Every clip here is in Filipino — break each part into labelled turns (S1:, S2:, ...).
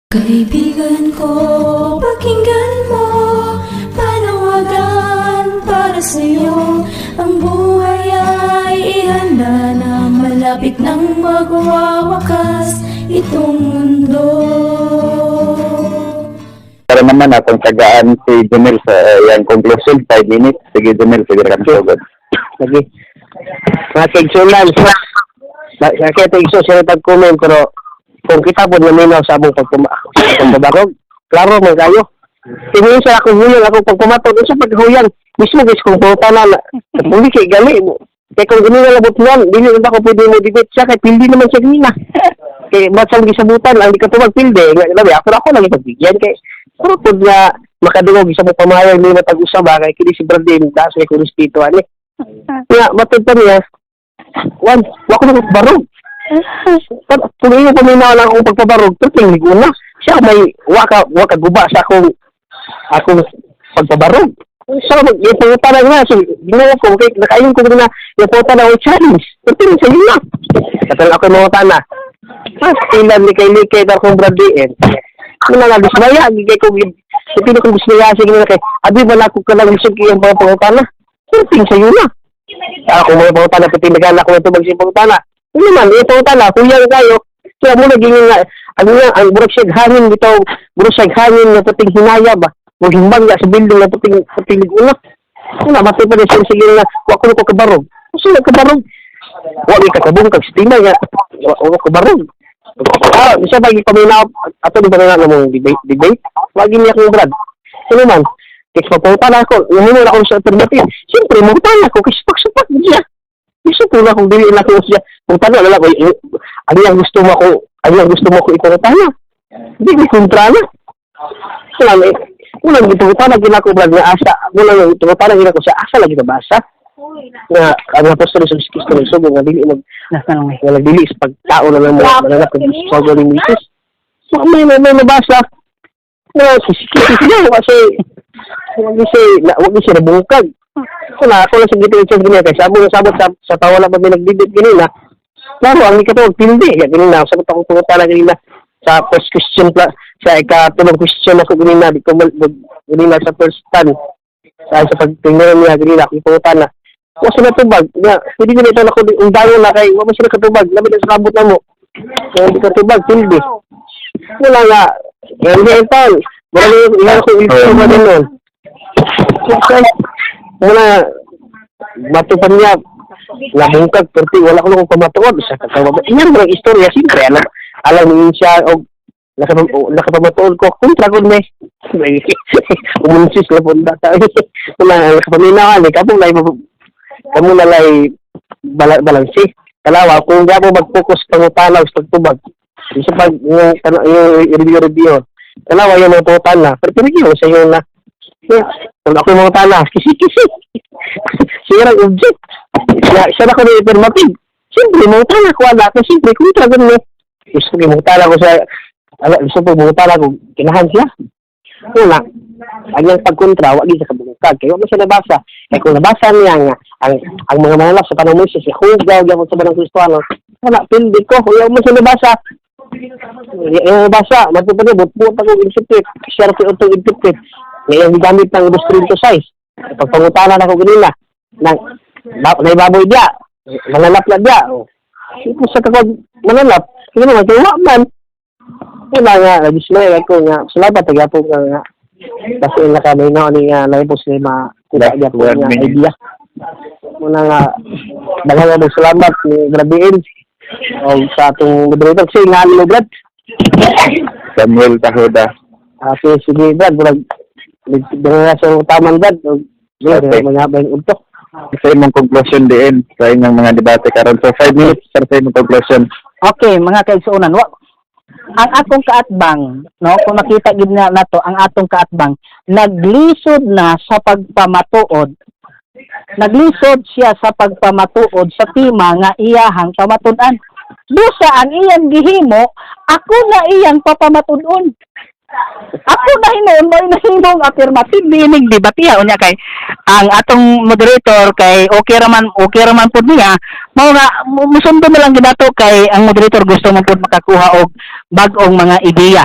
S1: Kaibigan ko, pakinggan mo, panawagan para sa'yo. Ang buhay ay ihanda na, malapit nang magwawakas itong mundo.
S2: Para naman akong tagaan si Jumel sa yung conclusion, 5 minutes. Sige Jumel, sige kami sugod.
S3: Sige. Mga tigsunan, sa kaya tigso siya tag-comment, pero kung kita po naminaw sa abong pagpabakog, klaro man kayo. Tingin sa akong huyang, akong pagpumatod, sa paghuyang, mismo guys kung pumunta na, hindi kay gali mo. Kaya kung ganun na labot yan, hindi naman ako pwede mo debate siya, kaya pildi naman siya ganina. Kaya ba't gisabutan, ang di ka tumagpildi, ako lang ipagbigyan, kaya pero po na makadungog, isa mo pamayag, hindi matag-usap ba, kaya kini si Bradin, taas kay Kuristito, ano. Kaya matod pa niya, wako na barog. Kung iyo paminaw lang akong pagpabarog, tertinglig una. Siya may waka guba sa akong pagpabarog. So, yung pangutanan nga, so, ginawa ko, okay, nakayon ko na yung pangutanan ko challenge. Tertinglig sa iyo na. Katang ako yung pangutana. Ilan likay-likay na akong Bradin. Ano nga, dismaya, gigay ko, ipino kong dismaya, sige na kay, abi ba na ako ka lang isip yung mga pangutana? Tertinglig sa iyo na. Ako mga pangutana, patinagan ako ito magsing pangutana. Ano naman, ito tala, kuyang kayo, kaya mo naging ang burok siya hangin dito, burok siya hangin na puting hinaya ba, o himbang nga sa building na puting liguna. Ano, matay pa rin sige na, wako ko kabarog. Kasi kabarog, wako kakabong kagstima nga, wako kabarog. Isa ba paminaw, ato di ba na mong debate? Wagi niya kong Brad. Ano man, kaya papunta na ako, nahimun ako sa alternative. Siyempre, mabuta na ako, kasi pagsupak niya. Gusto ko na kung dili na ko siya. Kung tanong na lang, ano yung gusto mo ko ipunta na? Hindi may kontra na. Unang itubuta na ginako Brad na asa. Unang itubuta na ginako sa asa lagi na basa. Na ang apostol sa Kristo so nga dili nagdili sa pagtao na lang mananap kung gusto sa galing misis. So may nabasa. Na siya kasi wag siya nabungkag. Kuna ako lang sa gitong siya ganyan kaya sabot sa tawala pa may nagbibit ganina. Klaro ang ikatawag pildi kaya ganina sabot ako pumunta na ganina sa first question sa ikatulong question ako ganina di ko ganina sa first stand sa pagtingnan niya ganina ako pumunta na wala sila tubag nga hindi ganito na ako undangon na kay wala sila katubag labi na sa sabot na mo hindi katubag pildi wala nga hindi ito wala nga ko ilso ba din nun wala matupan niya nabungkag perti wala ko nung pamatuod sa katawa iyan mga istorya siyempre alam niyo siya o nakapamatuod ko kontra ko may umunsis na po data nakapaminawan kamu nalay balansi kalawa kung di ako mag-focus pangutalaw sa pagtubag isa pag yung review kalawa yung mga putan na pero pinigil sa iyo na kung ako yung mga tala, kisi-kisi. Siya ang object. Siya na ko na affirmative. Siyempre, mga tala ko anak. Siyempre, kung ito lang gusto ko mga tala ko sa... Gusto ko mga tala ko, kinahan siya. Una, ang yung pagkontra, wag isa kabungkag. Kaya wag mo siya nabasa. Kaya kung nabasa niya nga, ang mga manalap sa panang Moises, si Hugaw, yung sa banang Kristoano, wala, pildi ko. Kaya wag mo siya nabasa. Yung nabasa, magpapagod, buot ako interpret. Share ko itong interpret. Ngayon, gamit ng illustrator size. Pagpangutanan ako ganila. Naibaboy dia. Manalap na dia. Ito sa kakod manalap. Sige naman, kaya man. Wala nga, nag-dismay ako nga. Salamat, tagapo nga. Kasi nakamay na ni naipos ni makuha niya ko nga idea. Muna nga, dalang nga salamat ni Grabiin. O sa atong moderator. Kasi nga nilo, Brad.
S2: Samuel Tahoda.
S3: Okay, sige, Brad. Dengan sa tamang dad mga bayang utok
S2: Sa imong conclusion din sa inyong mga debate karon so 5 minutes sa imong conclusion.
S4: Okay, mga kaigsuonan, ang atong kaatbang, no, kung makita gid na nato ang atong kaatbang, naglisod na sa pagpamatuod. Naglisod siya sa pagpamatuod sa tema nga iyahang pamatud-an. Dusa ang iyang gihimo, ako na iyang papamatud-on. Ako na hinon mo hinahimong affirmative meaning debate unya kay ang atong moderator kay okay raman pud niya mao nga musundo na lang ginato kay ang moderator gusto man pud makakuha og bag-ong mga ideya.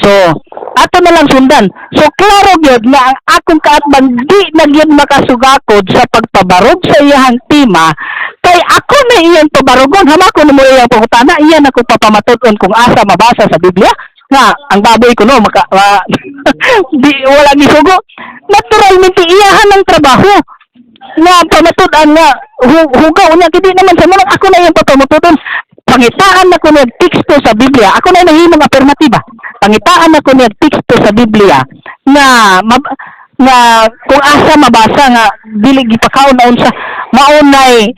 S4: So, ato na lang sundan. So, klaro gyud nga ang akong kaatbang di na gyud makasugakod sa pagpabarog sa iyang tema, kay ako na iyang pabarogon, hamako na mo iyang pangutana, iyan ako papamatud-on kung asa mabasa sa Biblia, nga ang baboy ko no di wala gisugo. Naturalmente iyahan ang trabaho nga pamatud-an nga hugaw niya kidi naman sa mga ako na iyang papamatud-on. Pangitaan ako ng teksto sa Biblia. Ako na nahimong afirmatiba. Pangitaan ako ng teksto sa Biblia na kung asa mabasa nga dili gipakaon na unsa maunay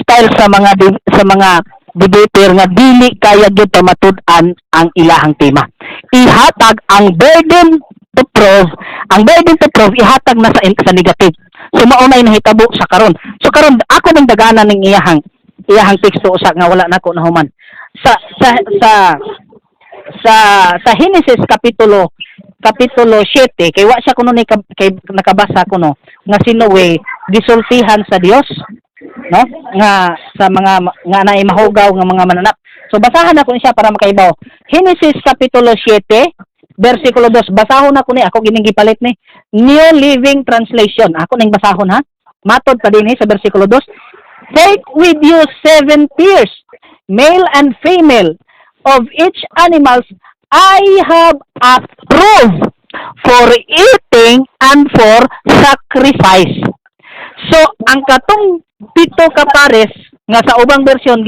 S4: style sa mga debater nga dili kaya gyud pamatud-an ang ilahang tema. Ihatag ang burden to prove. Ang burden to prove ihatag na sa negative. So maunay nahitabo sa karon. So karon ako nang daganan ning iyahang teksto usa nga wala nako nahuman sa Genesis kapitulo 7 kay wa siya kuno ni kay nakabasa ko no nga si Noe gisultihan sa Dios no nga sa mga nga naay mahugaw nga mga mananap. So basahan ako siya para makaibaw. Genesis kapitulo 7 versikulo 2. Basahon ako ni ako gining gipalit ni New Living Translation. Ako ning basahon ha. Matod pa dinhi sa versikulo 2. Take with you 7 pairs, male and female, of each animals I have approved for eating and for sacrifice. So, ang katong 7 ka pares, nga sa ubang bersyon,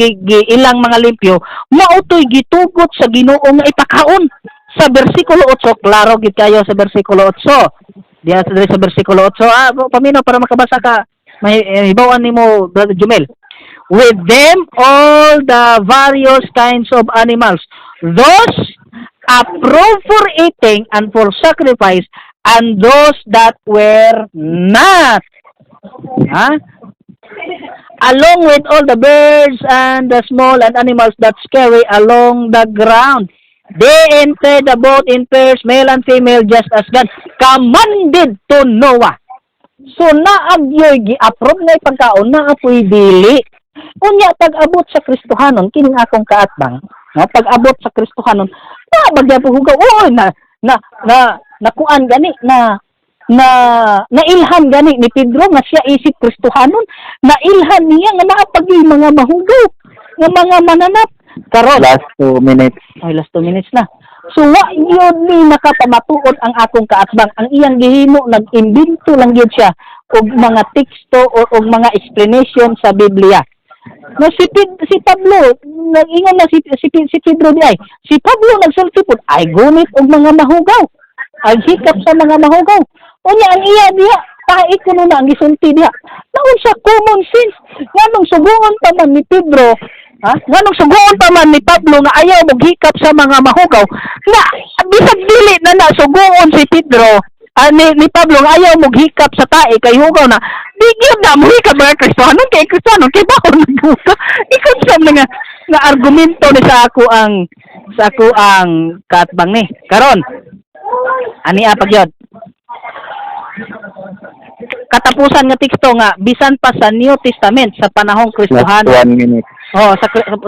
S4: ilang mga limpyo, mautoy gitugot sa Ginoo nga ipakaon. Sa versikulo 8, klaro gid kayo sa versikulo 8. Diya sa versikulo 8, paminaw para makabasa ka. May hibawan nimo Brother Jumel. With them all the various kinds of animals, those approved for eating and for sacrifice, and those that were not. Along with all the birds and the small and animals that scurry along the ground. They entered the boat in pairs, male and female, just as God commanded to Noah. So naagyoy gi-approve na pagkaon na apoy dili. Unya pag-abot sa Kristohanon kining akong kaatbang, no? Pag-abot sa Kristohanon, na bagya po hugaw. Oo, nakuan gani nailhan gani ni Pedro nga siya isip Kristohanon, nailhan niya nga naapagyoy mga mahugaw, nga mga mananap. Karon
S2: Last 2 minutes.
S4: ay last 2 minutes na. So, wa yun ni nakapamatuod ang akong kaatbang. Ang iyang gihimo, nag-imbento lang yun siya og mga teksto o mga explanation sa Biblia. No, si Pablo, nag-ingon na si Pedro di ay. Si Pablo nagsulti po, ay gunit og mga mahugaw. Ay hikap sa mga mahugaw. Unya, ang iya diya, kahit kuno na ang gisulti diya. Naun sa common sense. Nganong suguon pa man ni Pedro, nganong suguon pa man ni Pablo na ayaw maghikap sa mga mahugaw, na bisag dili na suguon si Pedro, ni Pablo nga ayaw maghikap sa tae kay hugaw na, di gyud na mohikap ba Kristohanon kay bawon nagbuka. Ikot sa nga argumento ni sa ako ang katbang ni. Karon, ani apag yun. Katapusan nga teksto nga bisan pa sa New Testament sa panahong Kristohanon.
S2: Last 1 minute.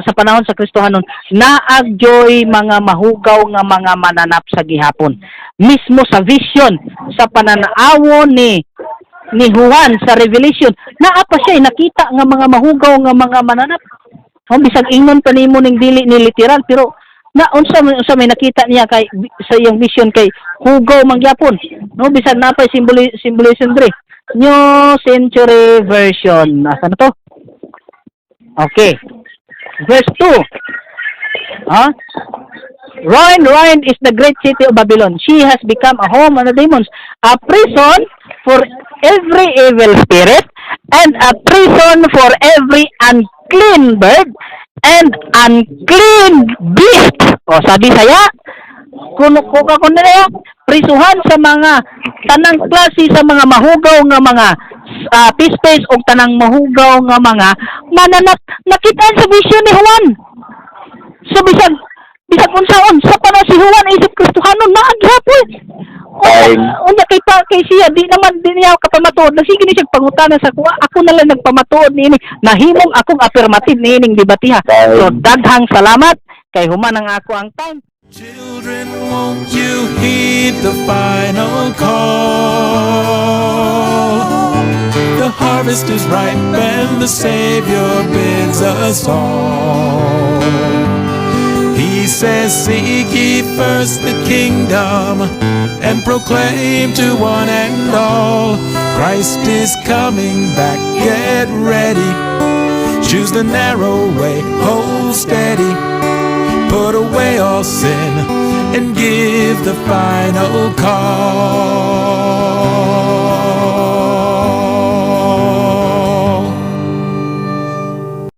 S4: Sa panahon sa Kristohanon, naagjoy mga mahugaw nga mga mananap sa gihapon. Mismo sa vision sa pananawon ni Juan sa Revelation, naa pa siya nakita nga mga mahugaw nga mga mananap. Bisag ingnon pa nimo ning dili ni literal pero unsa may nakita niya kay sa iyang vision kay hugaw mangyapon. No, bisag na pa symbolism dre. New Century Version. Asa na to? Okay. Verse 2. Ruin is the great city of Babylon. She has become a home of the demons, a prison for every evil spirit, and a prison for every unclean bird and unclean beast. O sabi saya, kuno na prisuhan sa mga tanang klase sa mga mahugaw nga mga pistes o tanang mahugaw nga mga mananap. Nakita sa vision ni Juan. So bisag unsaon sa panahon si Juan isip Kristohanon naaghapon. Unya kay siya di niya kapamatuod. Sige ni siya pangutana sa kuha. Ako na lang nagpamatuod niini. Nahimong akong affirmative niining debatiha. So daghang salamat kay human ang ako ang time.
S5: Children, won't you heed the final call? The harvest is ripe and the Savior bids us all. He says, seek ye first the kingdom and proclaim to one and all, Christ is coming back, get ready. Choose the narrow way, hold steady. Put away all sin and give the final call.